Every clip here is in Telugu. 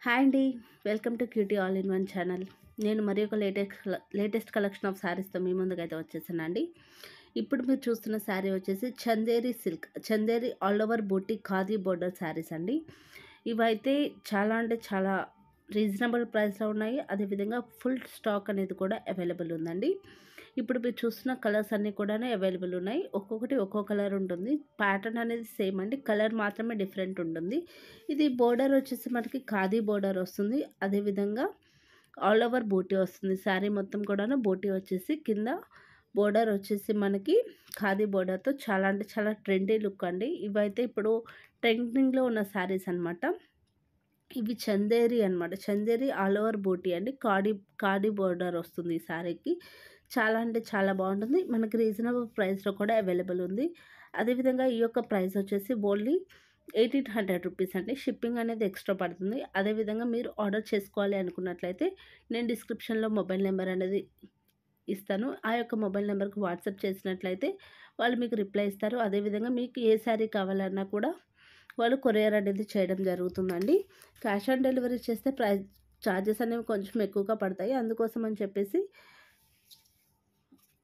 హాయ్ అండి. Welcome to QT all in one channel. నేను మరి ఒక లేటెస్ట్ కలెక్షన్ ఆఫ్ శారీస్తో మీ ముందుకైతే వచ్చేసానండి. ఇప్పుడు మీరు చూస్తున్న శారీ వచ్చేసి Chanderi silk, Chanderi all over buti khadi border saris అండి. ఇవైతే చాలా అంటే చాలా రీజనబుల్ ప్రైస్లో ఉన్నాయి. అదేవిధంగా ఫుల్ స్టాక్ అనేది కూడా అవైలబుల్ ఉందండి. ఇప్పుడు మీరు చూస్తున్న కలర్స్ అన్నీ కూడా అవైలబుల్ ఉన్నాయి. ఒక్కొక్కటి ఒక్కో కలర్ ఉంటుంది. ప్యాటర్న్ అనేది సేమ్ అండి, కలర్ మాత్రమే డిఫరెంట్ ఉంటుంది. ఇది బోర్డర్ వచ్చేసి మనకి ఖాదీ బోర్డర్ వస్తుంది. అదేవిధంగా ఆల్ ఓవర్ బూటీ వస్తుంది. శారీ మొత్తం కూడా బూటీ వచ్చేసి కింద బోర్డర్ వచ్చేసి మనకి ఖాదీ బోర్డర్తో చాలా అంటే చాలా ట్రెండీ లుక్ అండి. ఇవైతే ఇప్పుడు ట్రెండింగ్లో ఉన్న శారీస్ అనమాట. ఇవి చందేరి అనమాట. చందేరి ఆల్ ఓవర్ బూటీ అండి. కాడీ బోర్డర్ వస్తుంది ఈ శారీకి. చాలా అంటే చాలా బాగుంటుంది. మనకి రీజనబుల్ ప్రైస్లో కూడా అవైలబుల్ ఉంది. అదేవిధంగా ఈ యొక్క ప్రైస్ వచ్చేసి ఓన్లీ 1800 రూపీస్ అండి. షిప్పింగ్ అనేది ఎక్స్ట్రా పడుతుంది. అదేవిధంగా మీరు ఆర్డర్ చేసుకోవాలి అనుకున్నట్లయితే నేను డిస్క్రిప్షన్లో మొబైల్ నెంబర్ అనేది ఇస్తాను. ఆ యొక్క మొబైల్ నెంబర్కి వాట్సాప్ చేసినట్లయితే వాళ్ళు మీకు రిప్లై ఇస్తారు. అదేవిధంగా మీకు ఏ శారీ కావాలన్నా కూడా వాళ్ళు కొరియర్ అనేది చేయడం జరుగుతుందండి. క్యాష్ ఆన్ డెలివరీ చేస్తే ఛార్జెస్ అనేవి కొంచెం ఎక్కువగా పడతాయి. అందుకోసం అని చెప్పేసి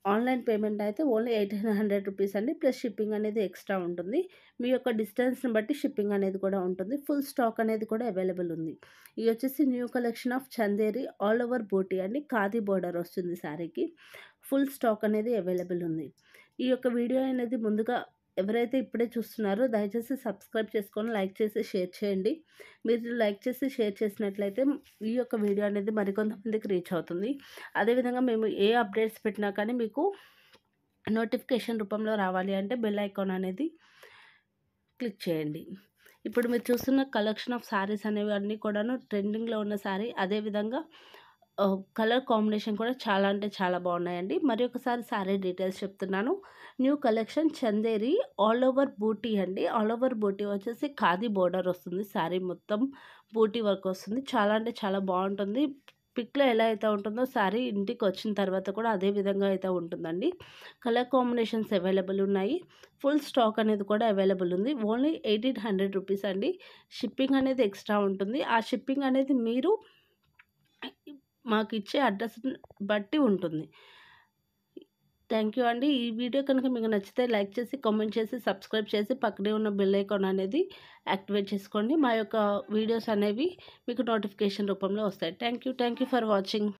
ఆన్లైన్ పేమెంట్ అయితే ఓన్లీ 1800 రూపీస్ అండి. ప్లస్ షిప్పింగ్ అనేది ఎక్స్ట్రా ఉంటుంది. మీ యొక్క డిస్టెన్స్ని బట్టి షిప్పింగ్ అనేది కూడా ఉంటుంది. ఫుల్ స్టాక్ అనేది కూడా అవైలబుల్ ఉంది. ఇది వచ్చేసి new collection of Chanderi all over buti అండి. ఖాదీ బోర్డర్ వస్తుంది శారీకి. ఫుల్ స్టాక్ అనేది అవైలబుల్ ఉంది. ఈ యొక్క వీడియో అనేది ముందుగా ఎవరైతే ఇప్పుడే చూస్తున్నారో దయచేసి సబ్స్క్రైబ్ చేసుకొని లైక్ చేసి షేర్ చేయండి. మీరు లైక్ చేసి షేర్ చేసినట్లయితే ఈ యొక్క వీడియో అనేది మరికొంతమందికి రీచ్ అవుతుంది. అదేవిధంగా మేము ఏ అప్డేట్స్ పెట్టినా కానీ మీకు నోటిఫికేషన్ రూపంలో రావాలి అంటే బెల్ ఐకాన్ అనేది క్లిక్ చేయండి. ఇప్పుడు మీరు చూస్తున్న కలెక్షన్ ఆఫ్ శారీస్ అనేవి అన్నీ కూడాను ట్రెండింగ్లో ఉన్న శారీ. అదేవిధంగా కలర్ కాంబినేషన్ కూడా చాలా అంటే చాలా బాగున్నాయండి. మరి ఒకసారి శారీ డీటెయిల్స్ చెప్తున్నాను. New collection Chanderi all over buti అండి. ఆల్ ఓవర్ బూటీ వచ్చేసి ఖాదీ బోర్డర్ వస్తుంది. శారీ మొత్తం బూటీ వర్క్ వస్తుంది. చాలా అంటే చాలా బాగుంటుంది. పిక్లో ఎలా అయితే ఉంటుందో శారీ ఇంటికి వచ్చిన తర్వాత కూడా అదే విధంగా అయితే ఉంటుందండి. కలర్ కాంబినేషన్స్ అవైలబుల్ ఉన్నాయి. ఫుల్ స్టాక్ అనేది కూడా అవైలబుల్ ఉంది. ఓన్లీ 1800 రూపీస్ అండి. షిప్పింగ్ అనేది ఎక్స్ట్రా ఉంటుంది. ఆ షిప్పింగ్ అనేది మీరు మాకు ఇచ్చే అడ్రస్ బట్టి ఉంటుంది. థ్యాంక్ యూ అండి. ఈ వీడియో కనుక మీకు నచ్చితే లైక్ చేసి కామెంట్ చేసి సబ్స్క్రైబ్ చేసి పక్కనే ఉన్న బెల్ ఐకాన్ అనేది యాక్టివేట్ చేసుకోండి. మా యొక్క వీడియోస్ అనేవి మీకు నోటిఫికేషన్ రూపంలో వస్తాయి. Thank you for watching.